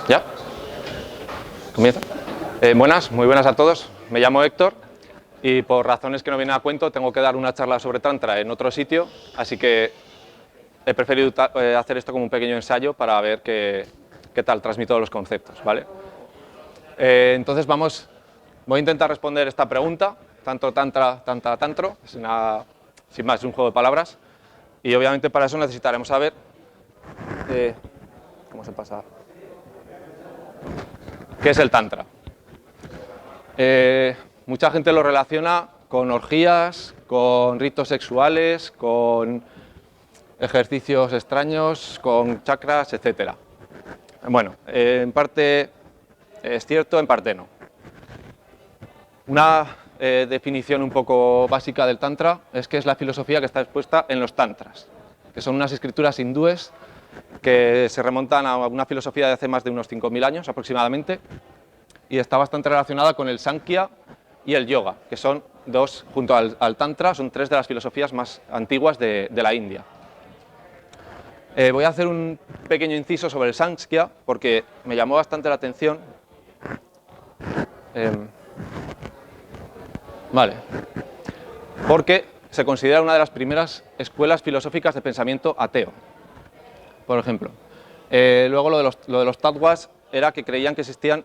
¿Ya? ¿Comienza? Muy buenas a todos. Me llamo Héctor y por razones que no vienen a cuento tengo que dar una charla sobre Tantra en otro sitio, así que he preferido hacer esto como un pequeño ensayo para ver qué tal transmito los conceptos, ¿vale? Entonces voy a intentar responder esta pregunta, tanto Tantra, Tantro, sin más, es un juego de palabras, y obviamente para eso necesitaremos saber ¿cómo se pasa? ¿Qué es el Tantra? Mucha gente lo relaciona con orgías, con ritos sexuales, con ejercicios extraños, con chakras, etc. Bueno, en parte es cierto, en parte no. Una definición un poco básica del Tantra es que es la filosofía que está expuesta en los Tantras, que son unas escrituras hindúes que se remontan a una filosofía de hace más de unos 5.000 años aproximadamente, y está bastante relacionada con el Sankhya y el Yoga, que son dos, junto al Tantra, son tres de las filosofías más antiguas de la India. Voy a hacer un pequeño inciso sobre el Sankhya, porque me llamó bastante la atención. Porque se considera una de las primeras escuelas filosóficas de pensamiento ateo, por ejemplo. Luego lo de los tattvas era que creían que existían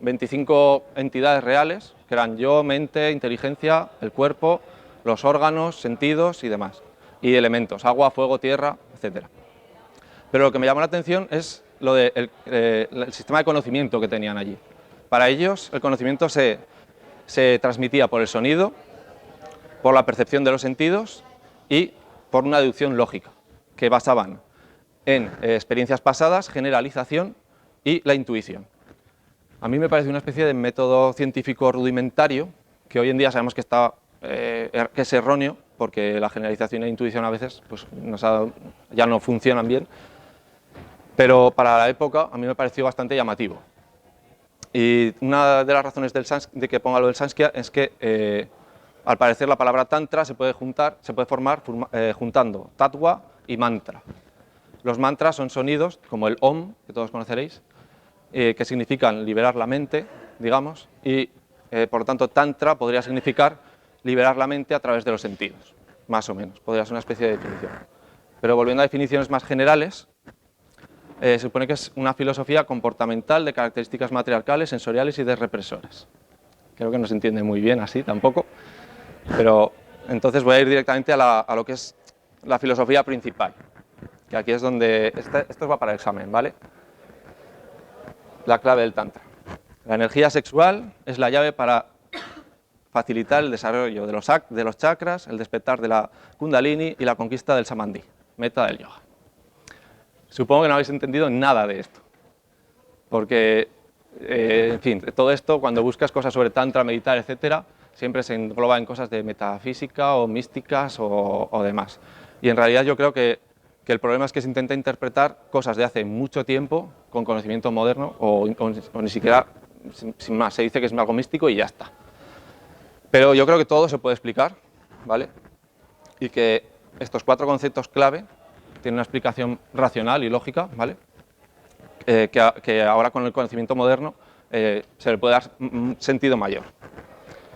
25 entidades reales, que eran yo, mente, inteligencia, el cuerpo, los órganos, sentidos y demás, y elementos, agua, fuego, tierra, etc. Pero lo que me llamó la atención es lo del el sistema de conocimiento que tenían allí. Para ellos el conocimiento se transmitía por el sonido, por la percepción de los sentidos y por una deducción lógica, que basaban en experiencias pasadas, generalización y la intuición. A mí me parece una especie de método científico rudimentario, que hoy en día sabemos que es erróneo, porque la generalización y la intuición a veces pues, ya no funcionan bien, pero para la época a mí me pareció bastante llamativo. Y una de las razones de que ponga lo del Sankhya es que al parecer la palabra Tantra se puede formar juntando tattva y mantra. Los mantras son sonidos, como el Om, que todos conoceréis, que significan liberar la mente, digamos, y por lo tanto Tantra podría significar liberar la mente a través de los sentidos, más o menos, podría ser una especie de definición. Pero volviendo a definiciones más generales, se supone que es una filosofía comportamental de características matriarcales, sensoriales y de represoras. Creo que no se entiende muy bien así tampoco, pero entonces voy a ir directamente a lo que es la filosofía principal, que aquí es donde, esto va para el examen, ¿vale? La clave del Tantra. La energía sexual es la llave para facilitar el desarrollo de los chakras, el despertar de la Kundalini y la conquista del Samadhi, meta del yoga. Supongo que no habéis entendido nada de esto, porque, en fin, todo esto, cuando buscas cosas sobre Tantra, meditar, etc., siempre se engloba en cosas de metafísica o místicas o demás. Y en realidad yo creo que el problema es que se intenta interpretar cosas de hace mucho tiempo con conocimiento moderno o ni siquiera, sin más, se dice que es algo místico y ya está. Pero yo creo que todo se puede explicar, ¿vale? Y que estos 4 conceptos clave tienen una explicación racional y lógica, ¿vale? Que ahora con el conocimiento moderno se le puede dar un sentido mayor.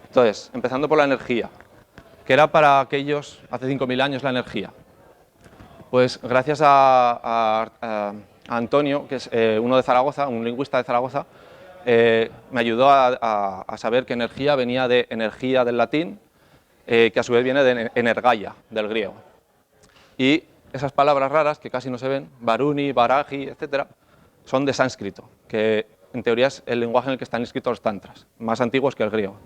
Entonces, empezando por la energía. ¿Qué era para aquellos hace 5.000 años la energía? Pues gracias a Antonio, que es uno de Zaragoza, un lingüista de Zaragoza, me ayudó a saber que energía venía de energía del latín, que a su vez viene de energaia, del griego. Y esas palabras raras, que casi no se ven, varuni, varaji, etc., son de sánscrito, que en teoría es el lenguaje en el que están escritos los tantras, más antiguos que el griego.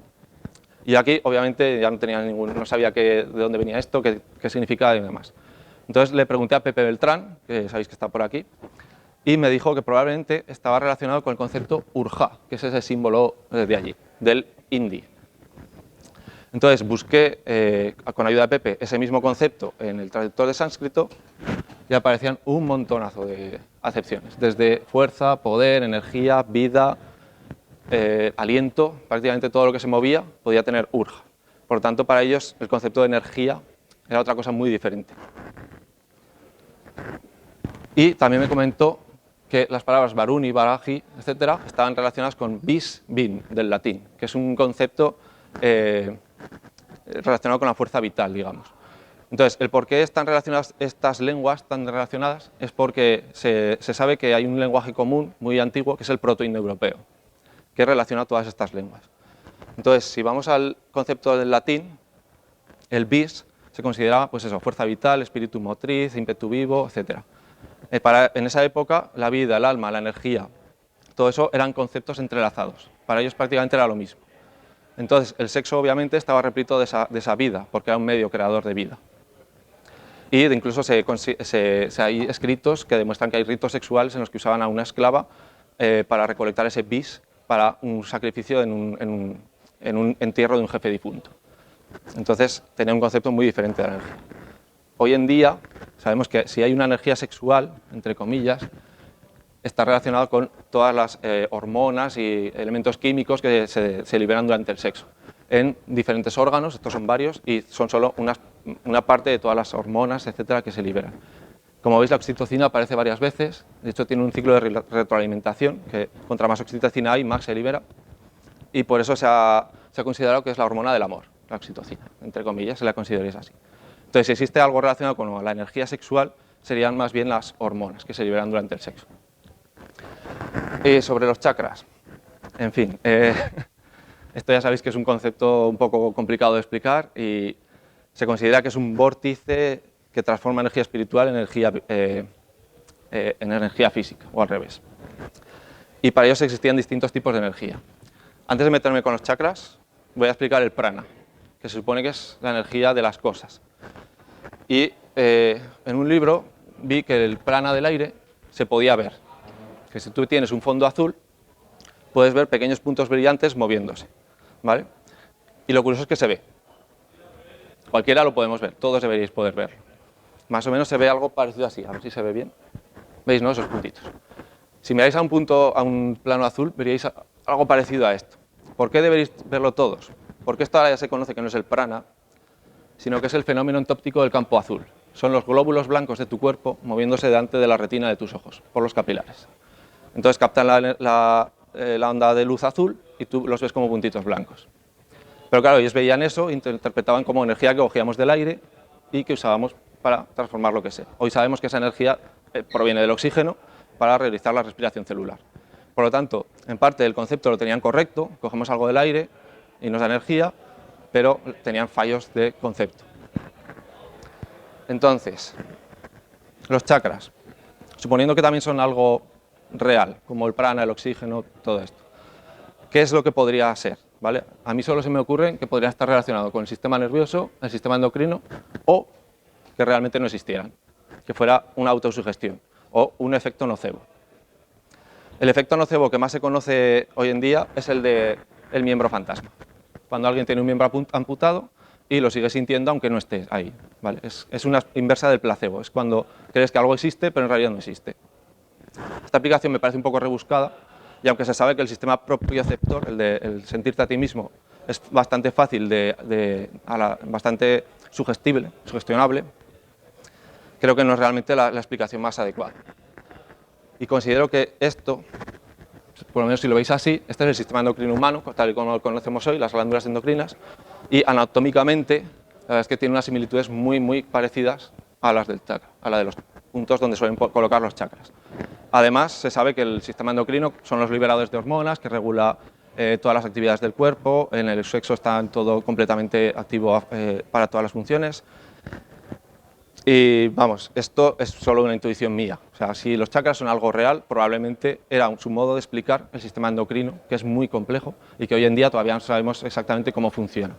Y aquí, obviamente, ya no sabía de dónde venía esto, qué significaba y demás. Entonces le pregunté a Pepe Beltrán, que sabéis que está por aquí, y me dijo que probablemente estaba relacionado con el concepto urja, que es ese símbolo de allí, del hindi. Entonces busqué, con ayuda de Pepe, ese mismo concepto en el traductor de sánscrito y aparecían un montonazo de acepciones, desde fuerza, poder, energía, vida, aliento, prácticamente todo lo que se movía podía tener urja. Por lo tanto, para ellos el concepto de energía era otra cosa muy diferente. Y también me comentó que las palabras Varuni, Varahi, etcétera, estaban relacionadas con vis, vin, del latín, que es un concepto relacionado con la fuerza vital, digamos. Entonces, el por qué están relacionadas estas lenguas tan relacionadas es porque se sabe que hay un lenguaje común muy antiguo, que es el protoindoeuropeo, que relaciona todas estas lenguas. Entonces, si vamos al concepto del latín, el vis se consideraba, pues eso, fuerza vital, espíritu motriz, ímpetu vivo, etc. En esa época, la vida, el alma, la energía, todo eso eran conceptos entrelazados. Para ellos prácticamente era lo mismo. Entonces, el sexo obviamente estaba repleto de esa vida, porque era un medio creador de vida. Y incluso hay escritos que demuestran que hay ritos sexuales en los que usaban a una esclava para recolectar ese bis para un sacrificio en un entierro de un jefe difunto. Entonces, tenía un concepto muy diferente de la energía. Hoy en día, sabemos que si hay una energía sexual, entre comillas, está relacionado con todas las hormonas y elementos químicos que se liberan durante el sexo en diferentes órganos, estos son varios, y son solo una parte de todas las hormonas, etcétera, que se liberan. Como veis, la oxitocina aparece varias veces, de hecho tiene un ciclo de retroalimentación, que contra más oxitocina hay, más se libera, y por eso se ha considerado que es la hormona del amor, la oxitocina, entre comillas, se la consideréis así. Entonces, si existe algo relacionado con la energía sexual, serían más bien las hormonas que se liberan durante el sexo. Sobre los chakras, en fin, esto ya sabéis que es un concepto un poco complicado de explicar y se considera que es un vórtice que transforma energía espiritual en energía física, o al revés. Y para ello existían distintos tipos de energía. Antes de meterme con los chakras, voy a explicar el prana, que se supone que es la energía de las cosas. Y en un libro vi que el prana del aire se podía ver, que si tú tienes un fondo azul, puedes ver pequeños puntos brillantes moviéndose, ¿vale? Y lo curioso es que se ve. Cualquiera lo podemos ver, todos deberíais poder verlo. Más o menos se ve algo parecido así, a ver si se ve bien. ¿Veis, no? Esos puntitos. Si miráis a un plano azul, veríais algo parecido a esto. ¿Por qué deberéis verlo todos? Porque esto ahora ya se conoce que no es el prana, sino que es el fenómeno entóptico del campo azul. Son los glóbulos blancos de tu cuerpo moviéndose delante de la retina de tus ojos, por los capilares. Entonces captan la onda de luz azul y tú los ves como puntitos blancos. Pero claro, ellos veían eso e interpretaban como energía que cogíamos del aire y que usábamos para transformar lo que sea. Hoy sabemos que esa energía proviene del oxígeno para realizar la respiración celular. Por lo tanto, en parte el concepto lo tenían correcto, cogemos algo del aire y nos da energía, pero tenían fallos de concepto. Entonces, los chakras, suponiendo que también son algo real, como el prana, el oxígeno, todo esto, ¿qué es lo que podría ser? ¿Vale? A mí solo se me ocurre que podría estar relacionado con el sistema nervioso, el sistema endocrino, o que realmente no existieran, que fuera una autosugestión o un efecto nocebo. El efecto nocebo que más se conoce hoy en día es el del miembro fantasma. Cuando alguien tiene un miembro amputado y lo sigue sintiendo aunque no esté ahí, ¿vale? Es una inversa del placebo, es cuando crees que algo existe pero en realidad no existe. Esta aplicación me parece un poco rebuscada y aunque se sabe que el sistema propioceptor, el sentirte a ti mismo, es bastante fácil, bastante sugestionable, creo que no es realmente la explicación más adecuada. Y considero que esto, por lo menos si lo veis así, este es el sistema endocrino humano, tal y como lo conocemos hoy, las glándulas endocrinas, y anatómicamente, la verdad es que tiene unas similitudes muy, muy parecidas a las del chakra, a la de los puntos donde suelen colocar los chakras. Además, se sabe que el sistema endocrino son los liberadores de hormonas, que regula todas las actividades del cuerpo, en el sexo está todo completamente activo para todas las funciones. Y vamos, esto es solo una intuición mía. O sea, si los chakras son algo real, probablemente era su modo de explicar el sistema endocrino, que es muy complejo y que hoy en día todavía no sabemos exactamente cómo funciona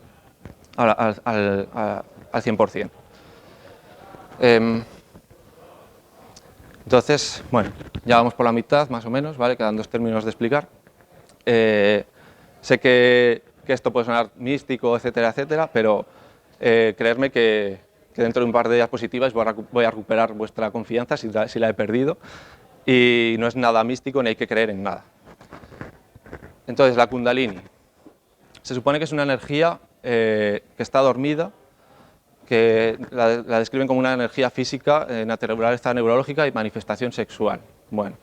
al 100%. Entonces, bueno, ya vamos por la mitad más o menos, ¿vale? Quedan 2 términos de explicar. Sé que esto puede sonar místico, etcétera, etcétera, pero creedme que dentro de un par de diapositivas voy a recuperar vuestra confianza si la he perdido, y no es nada místico ni hay que creer en nada. Entonces, la Kundalini. Se supone que es una energía que está dormida, que la describen como una energía física, naturaleza neurológica y manifestación sexual. Bueno,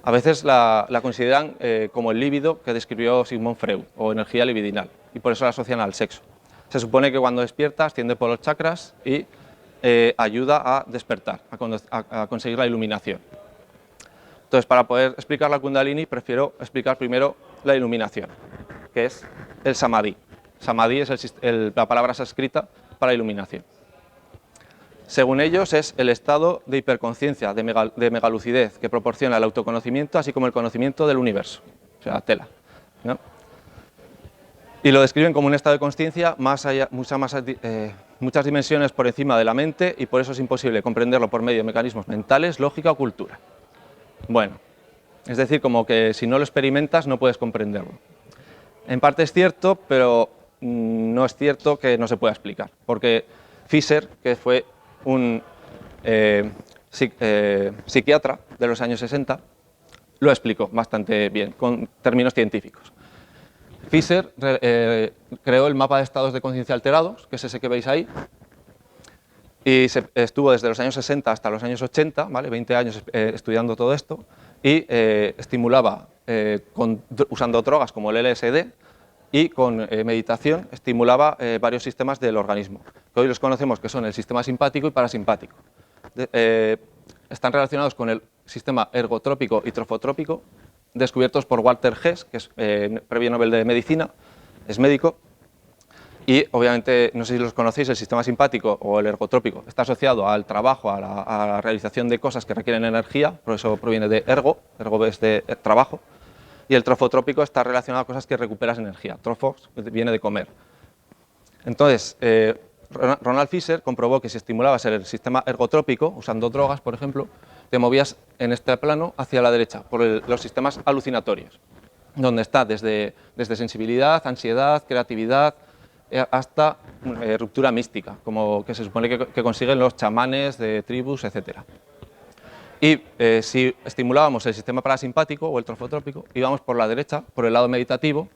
A veces la consideran como el líbido que describió Sigmund Freud, o energía libidinal, y por eso la asocian al sexo. Se supone que cuando despierta asciende por los chakras y ayuda a despertar, a conseguir la iluminación. Entonces, para poder explicar la Kundalini, prefiero explicar primero la iluminación, que es el Samadhi. Samadhi es la palabra sánscrita para iluminación. Según ellos, es el estado de hiperconciencia, de megalucidez, que proporciona el autoconocimiento, así como el conocimiento del universo. O sea, tela, ¿no? Y lo describen como un estado de consciencia muchas dimensiones por encima de la mente, y por eso es imposible comprenderlo por medio de mecanismos mentales, lógica o cultura. Bueno, es decir, como que si no lo experimentas no puedes comprenderlo. En parte es cierto, pero no es cierto que no se pueda explicar, porque Fischer, que fue un psiquiatra de los años 60, lo explicó bastante bien, con términos científicos. Fischer creó el mapa de estados de conciencia alterados, que es ese que veis ahí, y estuvo desde los años 60 hasta los años 80, ¿vale? 20 años estudiando todo esto, y estimulaba, usando drogas como el LSD, y con meditación estimulaba varios sistemas del organismo, que hoy los conocemos, que son el sistema simpático y parasimpático. Están relacionados con el sistema ergotrópico y trofotrópico, descubiertos por Walter Hess, que es premio Nobel de Medicina, es médico, y obviamente, no sé si los conocéis, el sistema simpático o el ergotrópico está asociado al trabajo, a la realización de cosas que requieren energía, por eso proviene de ergo es de trabajo, y el trofotrópico está relacionado a cosas que recuperas energía, trofos viene de comer. Entonces, Ronald Fischer comprobó que si estimulabas el sistema ergotrópico, usando drogas, por ejemplo, te movías en este plano hacia la derecha, por los sistemas alucinatorios, donde está desde sensibilidad, ansiedad, creatividad, hasta ruptura mística, como que se supone que consiguen los chamanes de tribus, etc. Y si estimulábamos el sistema parasimpático o el trofotrópico, íbamos por la derecha, por el lado meditativo,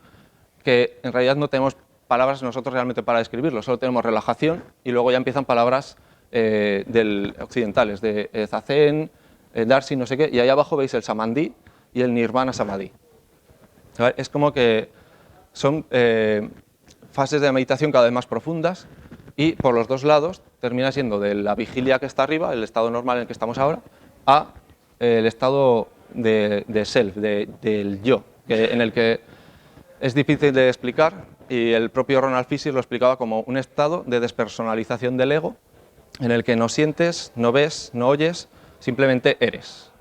que en realidad no tenemos palabras nosotros realmente para describirlo, solo tenemos relajación, y luego ya empiezan palabras occidentales, de Zazen, Darcy, no sé qué, y ahí abajo veis el Samadhi y el Nirvana Samadhi. ¿Vale? Es como que son fases de meditación cada vez más profundas, y por los dos lados termina siendo de la vigilia que está arriba, el estado normal en el que estamos ahora, a el estado de self, del yo, en el que es difícil de explicar, y el propio Ronald Fischer lo explicaba como un estado de despersonalización del ego, en el que no sientes, no ves, no oyes, simplemente eres.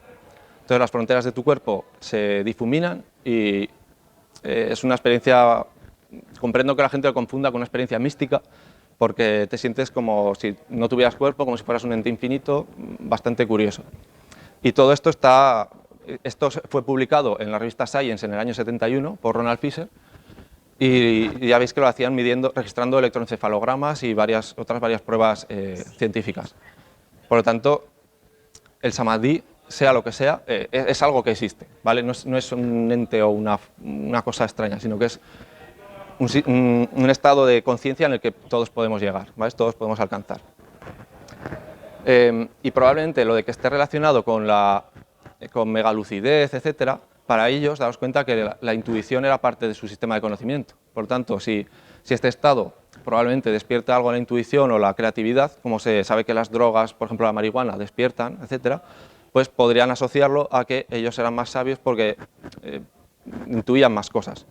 Entonces las fronteras de tu cuerpo se difuminan y es una experiencia, comprendo que la gente lo confunda con una experiencia mística, porque te sientes como si no tuvieras cuerpo, como si fueras un ente infinito, bastante curioso. Y todo esto fue publicado en la revista Science en el año 71 por Ronald Fischer, y ya veis que lo hacían registrando electroencefalogramas y otras varias pruebas científicas. Por lo tanto, el Samadhi, sea lo que sea, es algo que existe, ¿vale? No es un ente o una cosa extraña, sino que es un estado de conciencia en el que todos podemos llegar, ¿vale? Todos podemos alcanzar. Y probablemente lo de que esté relacionado con megalucidez, etcétera, para ellos, daos cuenta que la intuición era parte de su sistema de conocimiento. Por lo tanto, si este estado probablemente despierta algo a la intuición o la creatividad, como se sabe que las drogas, por ejemplo la marihuana, despiertan, etcétera, pues podrían asociarlo a que ellos eran más sabios porque intuían más cosas.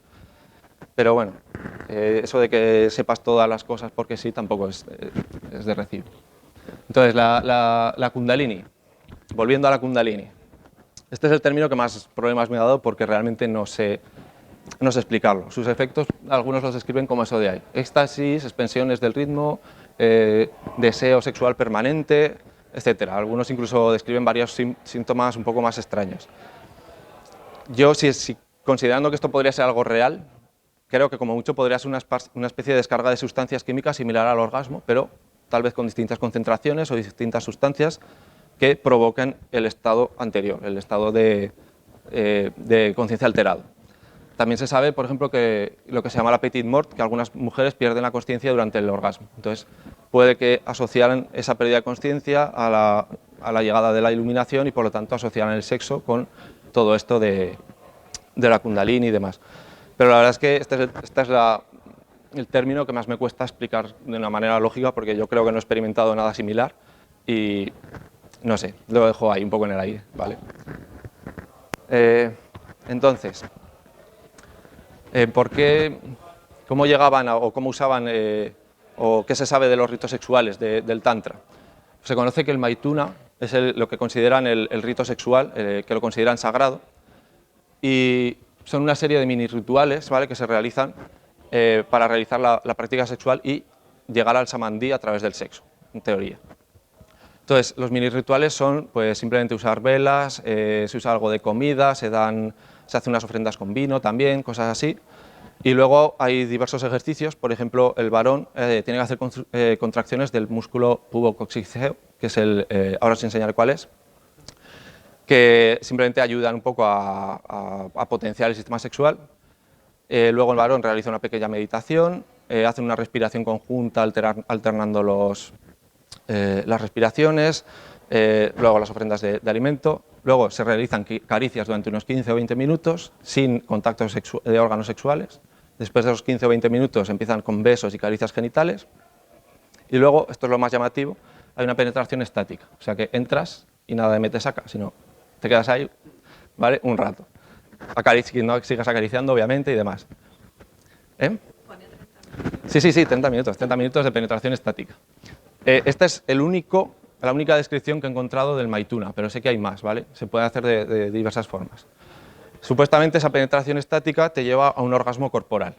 Pero bueno, eso de que sepas todas las cosas porque sí, tampoco es de recibo. Entonces, la Kundalini, volviendo a la Kundalini. Este es el término que más problemas me ha dado porque realmente no sé explicarlo. Sus efectos, algunos los describen como eso de ahí: éxtasis, expansiones del ritmo, deseo sexual permanente, etc. Algunos incluso describen varios síntomas un poco más extraños. Yo, considerando que esto podría ser algo real, creo que como mucho podría ser una especie de descarga de sustancias químicas similar al orgasmo, pero tal vez con distintas concentraciones o distintas sustancias que provoquen el estado anterior, el estado de conciencia alterado. También se sabe, por ejemplo, que lo que se llama la petite mort, que algunas mujeres pierden la consciencia durante el orgasmo. Entonces, puede que asociaran esa pérdida de consciencia a la llegada de la iluminación y, por lo tanto, asociaran el sexo con todo esto de la Kundalini y demás. Pero la verdad es que este es el término que más me cuesta explicar de una manera lógica, porque yo creo que no he experimentado nada similar y no sé, lo dejo ahí un poco en el aire, ¿vale? Entonces, ¿cómo llegaban o cómo usaban o qué se sabe de los ritos sexuales del Tantra? Se conoce que el Maituna es lo que consideran el rito sexual, que lo consideran sagrado, y son una serie de mini rituales, ¿vale?, que se realizan para realizar la práctica sexual y llegar al samandí a través del sexo, en teoría. Entonces, los mini rituales son pues, simplemente usar velas, se usa algo de comida, se hace unas ofrendas con vino también, cosas así. Y luego hay diversos ejercicios, por ejemplo, el varón tiene que hacer contracciones del músculo pubococcígeo, que es ahora os enseñaré cuál es, que simplemente ayudan un poco a potenciar el sistema sexual. Luego el varón realiza una pequeña meditación, hace una respiración conjunta alternando las respiraciones, luego las ofrendas de alimento, luego se realizan caricias durante unos 15 o 20 minutos sin contactos de órganos sexuales. Después de los 15 o 20 minutos empiezan con besos y caricias genitales y luego, esto es lo más llamativo, hay una penetración estática, o sea que entras y nada de mete-saca, sino te quedas ahí, ¿vale?, un rato. No sigas acariciando, obviamente, y demás. Sí, 30 minutos de penetración estática. Esta es la única descripción que he encontrado del Maituna, pero sé que hay más, ¿vale? Se puede hacer de diversas formas. Supuestamente esa penetración estática te lleva a un orgasmo corporal,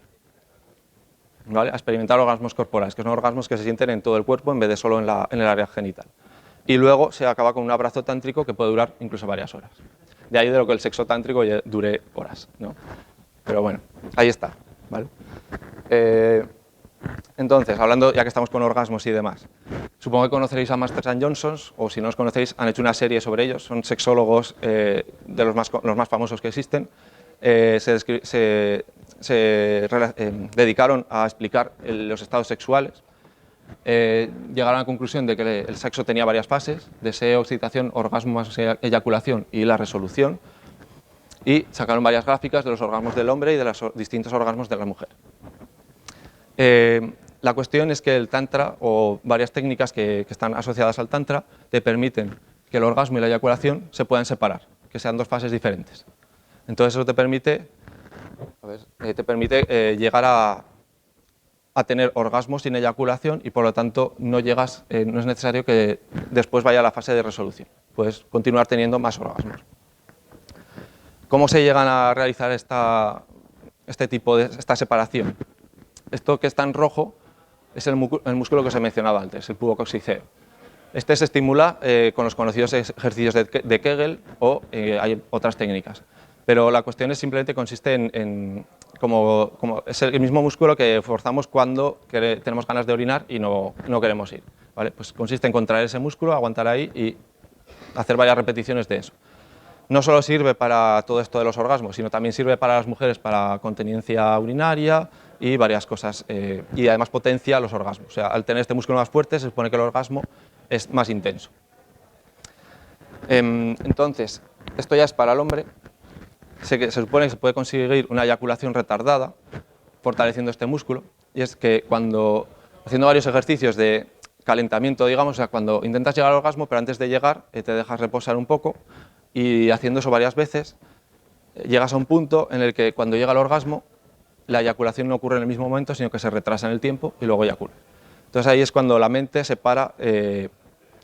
¿vale?, a experimentar orgasmos corporales, que son orgasmos que se sienten en todo el cuerpo en vez de solo en el área genital. Y luego se acaba con un abrazo tántrico que puede durar incluso varias horas. De ahí de lo que el sexo tántrico dure horas, ¿no? Pero bueno, ahí está, ¿vale? Entonces, hablando, ya que estamos con orgasmos y demás, supongo que conoceréis a Masters and Johnson, o si no os conocéis, han hecho una serie sobre ellos, son sexólogos de los más famosos que existen. Se dedicaron a explicar los estados sexuales. Llegaron a la conclusión de que el sexo tenía varias fases: deseo, excitación, orgasmo más eyaculación y la resolución, y sacaron varias gráficas de los orgasmos del hombre y de los distintos orgasmos de la mujer. La cuestión es que el Tantra, o varias técnicas que están asociadas al Tantra, te permiten que el orgasmo y la eyaculación se puedan separar, que sean dos fases diferentes. Entonces eso te permite llegar a tener orgasmos sin eyaculación y por lo tanto no es necesario que después vaya a la fase de resolución. Puedes continuar teniendo más orgasmos. ¿Cómo se llegan a realizar esta separación? Esto que está en rojo es el músculo que os he mencionado antes, el pubococcígeo. Este se estimula con los conocidos ejercicios de Kegel o hay otras técnicas. Pero la cuestión simplemente consiste en es el mismo músculo que forzamos cuando tenemos ganas de orinar y no queremos ir, ¿vale? Pues consiste en contraer ese músculo, aguantar ahí y hacer varias repeticiones de eso. No solo sirve para todo esto de los orgasmos, sino también sirve para las mujeres para continencia urinaria y varias cosas. Y además potencia los orgasmos. O sea, al tener este músculo más fuerte, se supone que el orgasmo es más intenso. Entonces, esto ya es para el hombre. Se supone que se puede conseguir una eyaculación retardada fortaleciendo este músculo. Y es que haciendo varios ejercicios de calentamiento, digamos, o sea, cuando intentas llegar al orgasmo, pero antes de llegar te dejas reposar un poco, y haciendo eso varias veces, llegas a un punto en el que cuando llega el orgasmo, la eyaculación no ocurre en el mismo momento, sino que se retrasa en el tiempo y luego eyacula. Entonces ahí es cuando la mente separa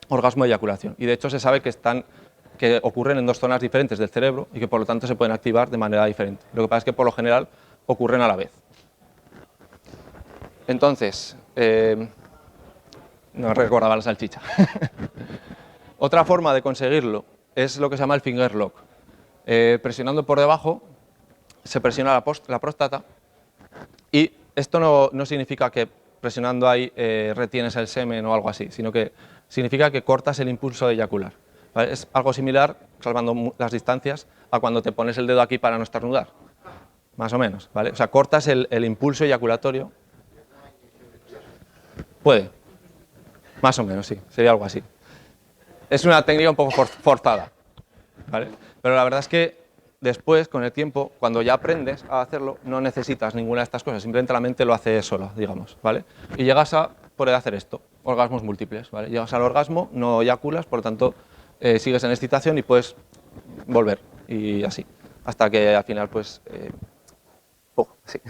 orgasmo y eyaculación. Y de hecho se sabe que ocurren en dos zonas diferentes del cerebro y que por lo tanto se pueden activar de manera diferente. Lo que pasa es que por lo general ocurren a la vez. Entonces, no recordaba la salchicha. Otra forma de conseguirlo es lo que se llama el finger lock. Presionando por debajo se presiona la próstata, y esto no significa que presionando ahí retienes el semen o algo así, sino que significa que cortas el impulso de eyacular, ¿vale? Es algo similar, salvando las distancias, a cuando te pones el dedo aquí para no estornudar, más o menos, ¿vale? O sea, cortas el impulso eyaculatorio. Puede, más o menos, sí, sería algo así. Es una técnica un poco forzada, ¿vale? Pero la verdad es que después, con el tiempo, cuando ya aprendes a hacerlo, no necesitas ninguna de estas cosas, simplemente la mente lo hace sola, digamos, ¿vale? Y llegas a poder hacer esto, orgasmos múltiples, ¿vale? Llegas al orgasmo, no eyaculas, por lo tanto, sigues en excitación y puedes volver, y así, hasta que al final, pues, sí,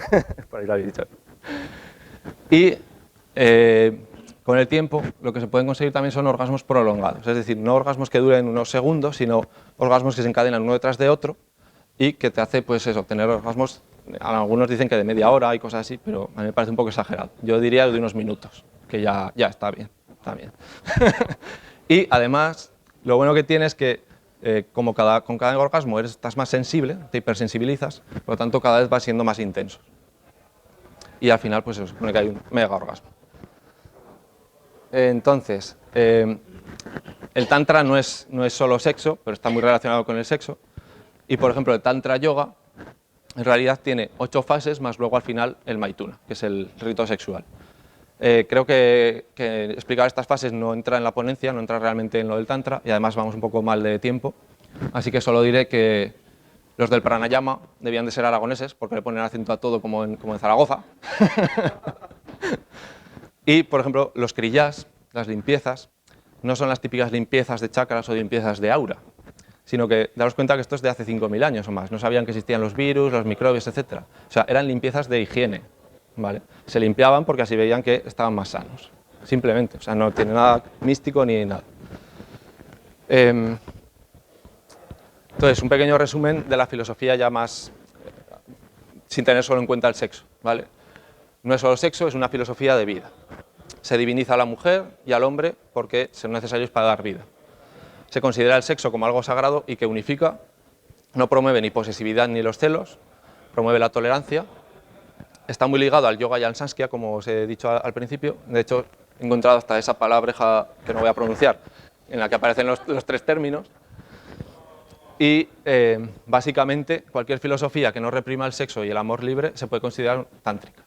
por ahí lo habéis dicho. Y con el tiempo, lo que se pueden conseguir también son orgasmos prolongados, es decir, no orgasmos que duren unos segundos, sino orgasmos que se encadenan uno detrás de otro y que te hace, pues eso, tener orgasmos, algunos dicen que de media hora y cosas así, pero a mí me parece un poco exagerado. Yo diría de unos minutos, que ya está bien, está bien. Y además, lo bueno que tiene es que como con cada orgasmo estás más sensible, te hipersensibilizas, por lo tanto cada vez va siendo más intenso. Y al final, pues se supone que hay un mega orgasmo. Entonces, el tantra no es solo sexo, pero está muy relacionado con el sexo. Y por ejemplo, el tantra yoga en realidad tiene 8 fases, más luego al final el maituna, que es el rito sexual. Creo que explicar estas fases no entra en la ponencia, no entra realmente en lo del tantra, y además vamos un poco mal de tiempo. Así que solo diré que los del pranayama debían de ser aragoneses, porque le ponen acento a todo como en Zaragoza. Y, por ejemplo, los kriyas, las limpiezas, no son las típicas limpiezas de chakras o limpiezas de aura, sino que daros cuenta que esto es de hace 5.000 años o más. No sabían que existían los virus, los microbios, etc. O sea, eran limpiezas de higiene, ¿vale? Se limpiaban porque así veían que estaban más sanos, simplemente. O sea, no tiene nada místico ni nada. Entonces, un pequeño resumen de la filosofía ya más, sin tener solo en cuenta el sexo, ¿vale? No es solo sexo, es una filosofía de vida. Se diviniza a la mujer y al hombre porque son necesarios para dar vida. Se considera el sexo como algo sagrado y que unifica, no promueve ni posesividad ni los celos, promueve la tolerancia. Está muy ligado al yoga y al samkhya, como os he dicho al principio. De hecho, he encontrado hasta esa palabreja que no voy a pronunciar, en la que aparecen los 3 términos. Y básicamente cualquier filosofía que no reprima el sexo y el amor libre se puede considerar tántrica.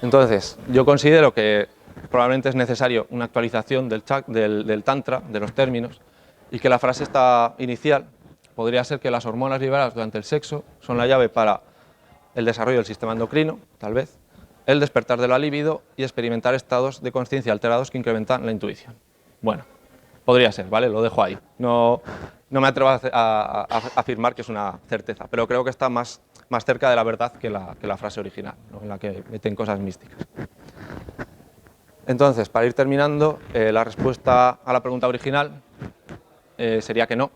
Entonces, yo considero que probablemente es necesario una actualización del tantra, de los términos, y que la frase esta inicial podría ser que las hormonas liberadas durante el sexo son la llave para el desarrollo del sistema endocrino, tal vez, el despertar de la libido y experimentar estados de conciencia alterados que incrementan la intuición. Bueno, podría ser, ¿vale? Lo dejo ahí. No me atrevo a afirmar que es una certeza, pero creo que está más cerca de la verdad que la frase original, ¿no? En la que meten cosas místicas. Entonces, para ir terminando, la respuesta a la pregunta original sería que no,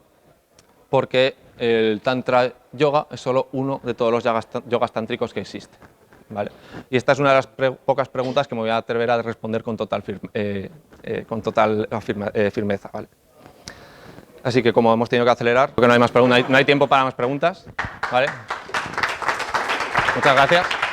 porque el tantra yoga es solo uno de todos los yogas tántricos que existen, ¿vale? Y esta es una de las pocas preguntas que me voy a atrever a responder con total firmeza, ¿vale? Así que como hemos tenido que acelerar, porque no hay tiempo para más preguntas, ¿vale? Muchas gracias.